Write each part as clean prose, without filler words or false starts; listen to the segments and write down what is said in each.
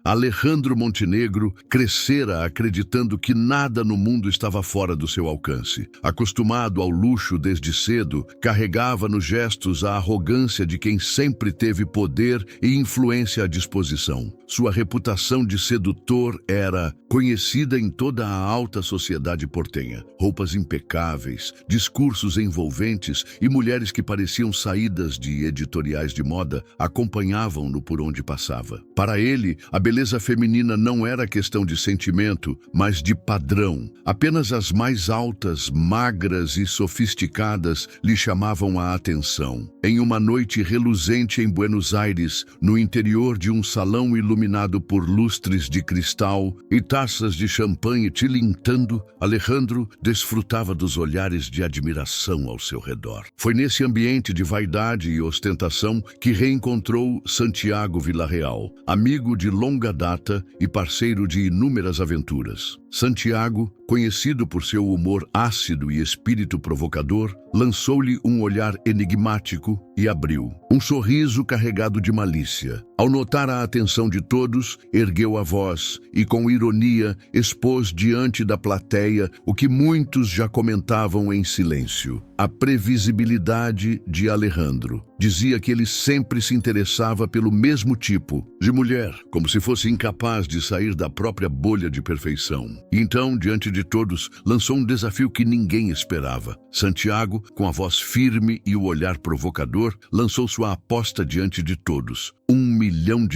Alejandro Montenegro crescera acreditando que nada no mundo estava fora do seu alcance. Acostumado ao luxo desde cedo, carregava nos gestos a arrogância de quem sempre teve poder e influência à disposição. Sua reputação de sedutor era conhecida em toda a alta sociedade portenha. Roupas impecáveis, discursos envolventes e mulheres que pareciam saídas de editoriais de moda acompanhavam-no por onde passava. Para ele, a beleza feminina não era questão de sentimento, mas de padrão. Apenas as mais altas, magras e sofisticadas lhe chamavam a atenção. Em uma noite reluzente em Buenos Aires, no interior de um salão iluminado por lustres de cristal e taças de champanhe tilintando, Alejandro desfrutava dos olhares de admiração ao seu redor. Foi nesse ambiente de vaidade e ostentação que reencontrou Santiago Villarreal, amigo de longa data e parceiro de inúmeras aventuras. Santiago, conhecido por seu humor ácido e espírito provocador, lançou-lhe um olhar enigmático e abriu um sorriso carregado de malícia. Ao notar a atenção de todos, ergueu a voz e, com ironia, expôs diante da plateia o que muitos já comentavam em silêncio: a previsibilidade de Alejandro. Dizia que ele sempre se interessava pelo mesmo tipo de mulher, como se fosse incapaz de sair da própria bolha de perfeição. E então, diante de todos, lançou um desafio que ninguém esperava. Santiago, com a voz firme e o olhar provocador, lançou sua aposta diante de todos. $1 milhão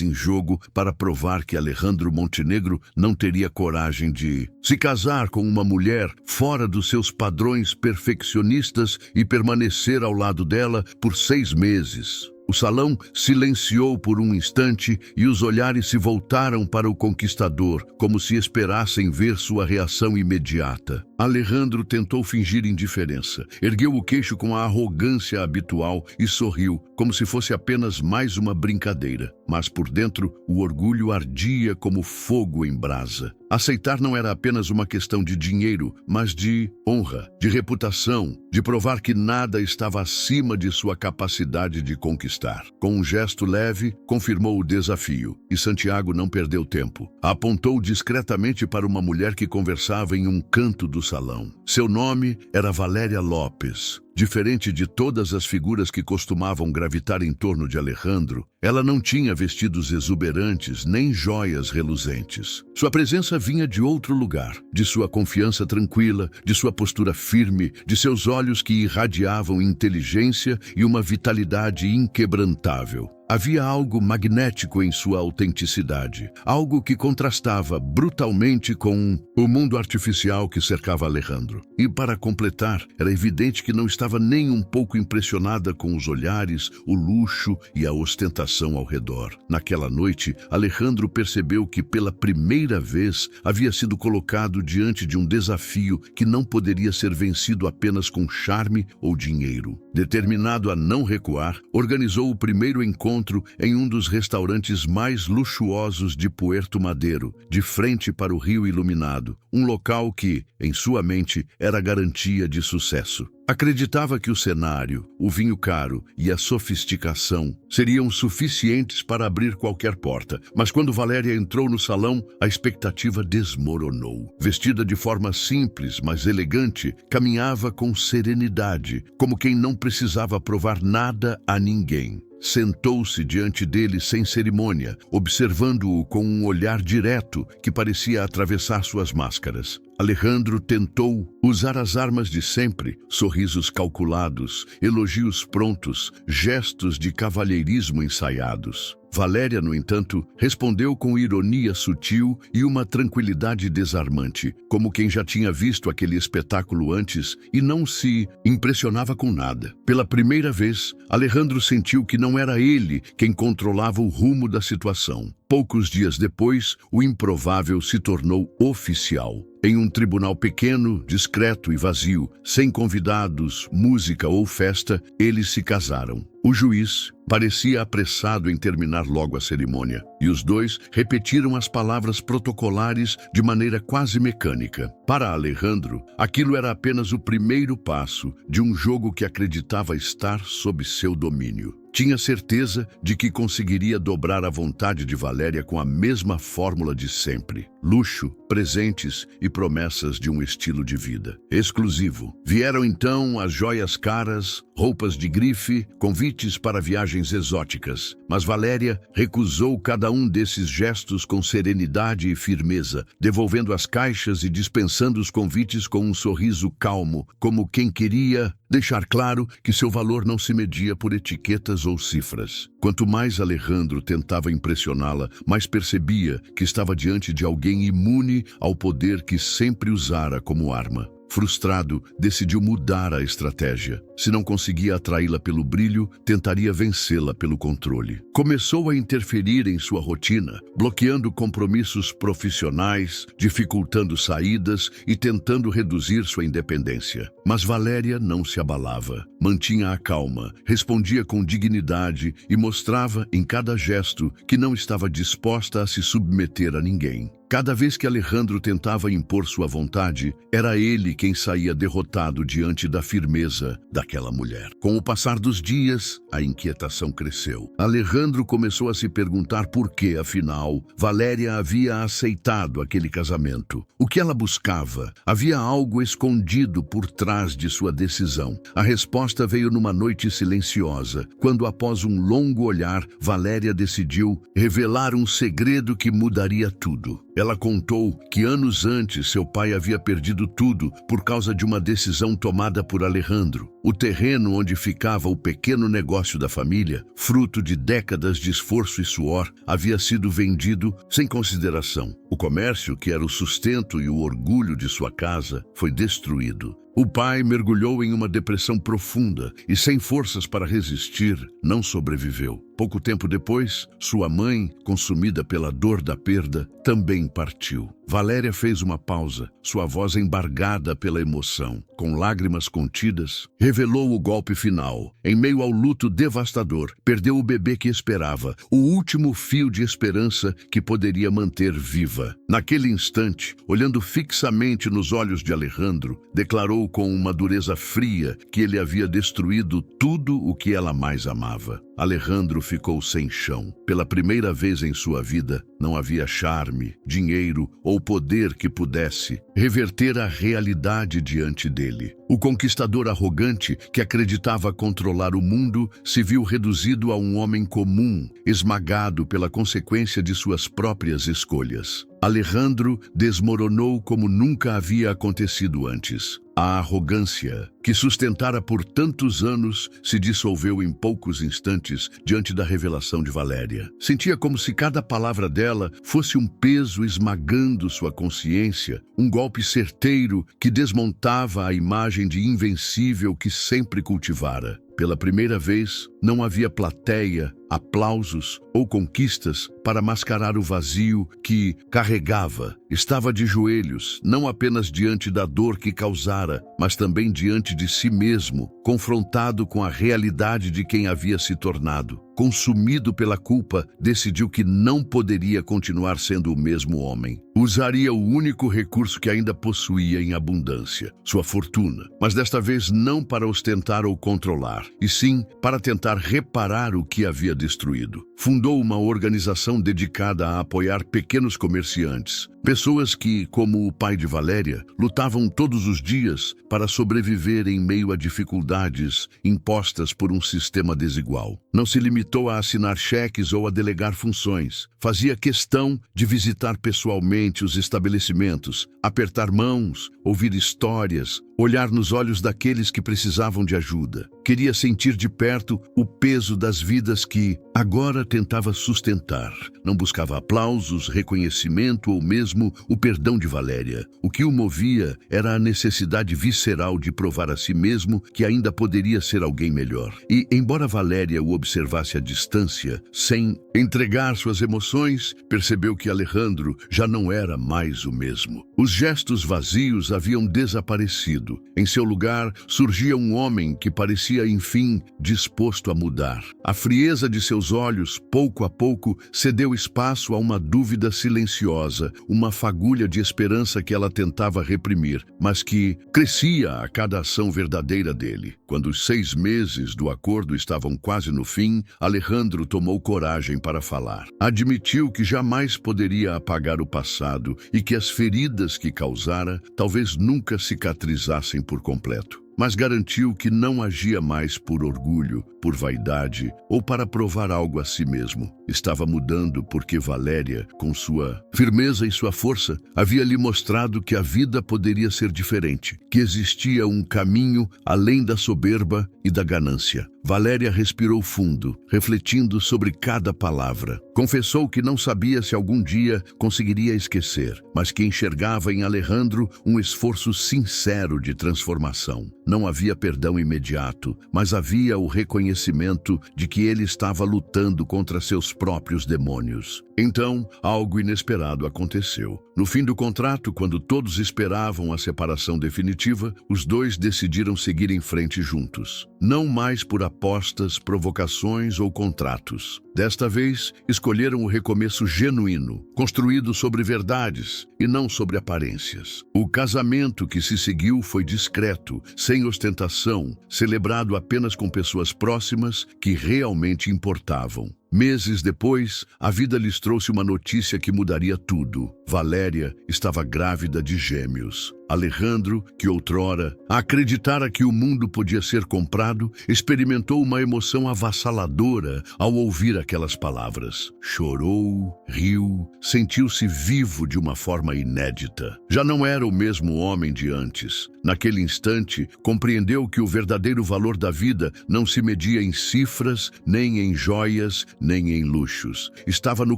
em jogo para provar que Alejandro Montenegro não teria coragem de se casar com uma mulher fora dos seus padrões perfeccionistas e permanecer ao lado dela por 6 meses. O salão silenciou por um instante e os olhares se voltaram para o conquistador, como se esperassem ver sua reação imediata. Alejandro tentou fingir indiferença, ergueu o queixo com a arrogância habitual e sorriu, como se fosse apenas mais uma brincadeira. Mas por dentro, o orgulho ardia como fogo em brasa. Aceitar não era apenas uma questão de dinheiro, mas de honra, de reputação, de provar que nada estava acima de sua capacidade de conquistar. Com um gesto leve, confirmou o desafio, e Santiago não perdeu tempo. Apontou discretamente para uma mulher que conversava em um canto do salão. Seu nome era Valéria Lopes. Diferente de todas as figuras que costumavam gravitar em torno de Alejandro, ela não tinha vestidos exuberantes nem joias reluzentes. Sua presença vinha de outro lugar, de sua confiança tranquila, de sua postura firme, de seus olhos que irradiavam inteligência e uma vitalidade inquebrantável. Havia algo magnético em sua autenticidade, algo que contrastava brutalmente com o mundo artificial que cercava Alejandro. E para completar, era evidente que não estava nem um pouco impressionada com os olhares, o luxo e a ostentação ao redor. Naquela noite, Alejandro percebeu que pela primeira vez havia sido colocado diante de um desafio que não poderia ser vencido apenas com charme ou dinheiro. Determinado a não recuar, organizou o primeiro encontro em um dos restaurantes mais luxuosos de Puerto Madero, de frente para o Rio Iluminado, um local que, em sua mente, era garantia de sucesso. Acreditava que o cenário, o vinho caro e a sofisticação seriam suficientes para abrir qualquer porta, mas quando Valéria entrou no salão, a expectativa desmoronou. Vestida de forma simples, mas elegante, caminhava com serenidade, como quem não precisava provar nada a ninguém. Sentou-se diante dele sem cerimônia, observando-o com um olhar direto que parecia atravessar suas máscaras. Alejandro tentou usar as armas de sempre, sorrisos calculados, elogios prontos, gestos de cavalheirismo ensaiados. Valéria, no entanto, respondeu com ironia sutil e uma tranquilidade desarmante, como quem já tinha visto aquele espetáculo antes e não se impressionava com nada. Pela primeira vez, Alejandro sentiu que não era ele quem controlava o rumo da situação. Poucos dias depois, o improvável se tornou oficial. Em um tribunal pequeno, discreto e vazio, sem convidados, música ou festa, eles se casaram. O juiz parecia apressado em terminar logo a cerimônia, e os dois repetiram as palavras protocolares de maneira quase mecânica. Para Alejandro, aquilo era apenas o primeiro passo de um jogo que acreditava estar sob seu domínio. Tinha certeza de que conseguiria dobrar a vontade de Valéria com a mesma fórmula de sempre: luxo, presentes e promessas de um estilo de vida exclusivo. Vieram então as joias caras, roupas de grife, convites para viagens exóticas. Mas Valéria recusou cada um desses gestos com serenidade e firmeza, devolvendo as caixas e dispensando os convites com um sorriso calmo, como quem queria deixar claro que seu valor não se media por etiquetas ou cifras. Quanto mais Alejandro tentava impressioná-la, mais percebia que estava diante de alguém imune ao poder que sempre usara como arma. Frustrado, decidiu mudar a estratégia. Se não conseguia atraí-la pelo brilho, tentaria vencê-la pelo controle. Começou a interferir em sua rotina, bloqueando compromissos profissionais, dificultando saídas e tentando reduzir sua independência. Mas Valéria não se abalava. Mantinha a calma, respondia com dignidade e mostrava em cada gesto que não estava disposta a se submeter a ninguém. Cada vez que Alejandro tentava impor sua vontade, era ele quem saía derrotado diante da firmeza daquela mulher. Com o passar dos dias, a inquietação cresceu. Alejandro começou a se perguntar por que, afinal, Valéria havia aceitado aquele casamento. O que ela buscava? Havia algo escondido por trás de sua decisão. A resposta veio numa noite silenciosa, quando, após um longo olhar, Valéria decidiu revelar um segredo que mudaria tudo. Ela contou que anos antes seu pai havia perdido tudo por causa de uma decisão tomada por Alejandro. O terreno onde ficava o pequeno negócio da família, fruto de décadas de esforço e suor, havia sido vendido sem consideração. O comércio, que era o sustento e o orgulho de sua casa, foi destruído. O pai mergulhou em uma depressão profunda e, sem forças para resistir, não sobreviveu. Pouco tempo depois, sua mãe, consumida pela dor da perda, também partiu. Valéria fez uma pausa, sua voz embargada pela emoção. Com lágrimas contidas, revelou o golpe final. Em meio ao luto devastador, perdeu o bebê que esperava, o último fio de esperança que poderia manter viva. Naquele instante, olhando fixamente nos olhos de Alejandro, declarou com uma dureza fria que ele havia destruído tudo o que ela mais amava. Alejandro ficou sem chão. Pela primeira vez em sua vida, não havia charme, dinheiro ou poder que pudesse reverter a realidade diante dele. O conquistador arrogante, que acreditava controlar o mundo, se viu reduzido a um homem comum, esmagado pela consequência de suas próprias escolhas. Alejandro desmoronou como nunca havia acontecido antes. A arrogância, que sustentara por tantos anos, se dissolveu em poucos instantes diante da revelação de Valéria. Sentia como se cada palavra dela fosse um peso esmagando sua consciência, um golpe certeiro que desmontava a imagem de invencível que sempre cultivara. Pela primeira vez, não havia plateia, aplausos ou conquistas para mascarar o vazio que carregava. Estava de joelhos, não apenas diante da dor que causara, mas também diante de si mesmo, confrontado com a realidade de quem havia se tornado. Consumido pela culpa, decidiu que não poderia continuar sendo o mesmo homem. Usaria o único recurso que ainda possuía em abundância, sua fortuna, mas desta vez não para ostentar ou controlar, e sim para tentar reparar o que havia destruído. Fundou uma organização dedicada a apoiar pequenos comerciantes, pessoas que, como o pai de Valéria, lutavam todos os dias para sobreviver em meio a dificuldades impostas por um sistema desigual. Não se limitou a assinar cheques ou a delegar funções. Fazia questão de visitar pessoalmente os estabelecimentos, apertar mãos, ouvir histórias, olhar nos olhos daqueles que precisavam de ajuda. Queria sentir de perto o peso das vidas que agora tentava sustentar. Não buscava aplausos, reconhecimento ou mesmo o perdão de Valéria. O que o movia era a necessidade visceral de provar a si mesmo que ainda poderia ser alguém melhor. E, embora Valéria o observasse à distância, sem entregar suas emoções, percebeu que Alejandro já não era mais o mesmo. Os gestos vazios haviam desaparecido. Em seu lugar, surgia um homem que parecia, enfim, disposto a mudar. A frieza de seus olhos, pouco a pouco, cedeu espaço a uma dúvida silenciosa, uma fagulha de esperança que ela tentava reprimir, mas que crescia a cada ação verdadeira dele. Quando os 6 meses do acordo estavam quase no fim, Alejandro tomou coragem para falar. Admitiu que jamais poderia apagar o passado e que as feridas que causara talvez nunca cicatrizassem por completo. Mas garantiu que não agia mais por orgulho, por vaidade ou para provar algo a si mesmo. Estava mudando porque Valéria, com sua firmeza e sua força, havia lhe mostrado que a vida poderia ser diferente, que existia um caminho além da soberba e da ganância. Valéria respirou fundo, refletindo sobre cada palavra. Confessou que não sabia se algum dia conseguiria esquecer, mas que enxergava em Alejandro um esforço sincero de transformação. Não havia perdão imediato, mas havia o reconhecimento de que ele estava lutando contra seus próprios demônios. Então, algo inesperado aconteceu. No fim do contrato, quando todos esperavam a separação definitiva, os dois decidiram seguir em frente juntos. Não mais por apostas, provocações ou contratos. Desta vez, escolheram o recomeço genuíno, construído sobre verdades e não sobre aparências. O casamento que se seguiu foi discreto, sem ostentação, celebrado apenas com pessoas próximas que realmente importavam. Meses depois, a vida lhes trouxe uma notícia que mudaria tudo. Valéria estava grávida de gêmeos. Alejandro, que outrora acreditara que o mundo podia ser comprado, experimentou uma emoção avassaladora ao ouvir aquelas palavras. Chorou, riu, sentiu-se vivo de uma forma inédita. Já não era o mesmo homem de antes. Naquele instante, compreendeu que o verdadeiro valor da vida não se media em cifras, nem em joias, nem em luxos. Estava no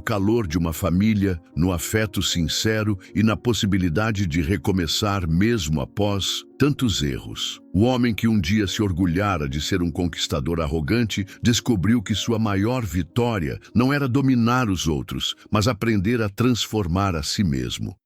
calor de uma família, no afeto sincero e na possibilidade de recomeçar mesmo após tantos erros. O homem que um dia se orgulhara de ser um conquistador arrogante descobriu que sua maior vitória não era dominar os outros, mas aprender a transformar a si mesmo.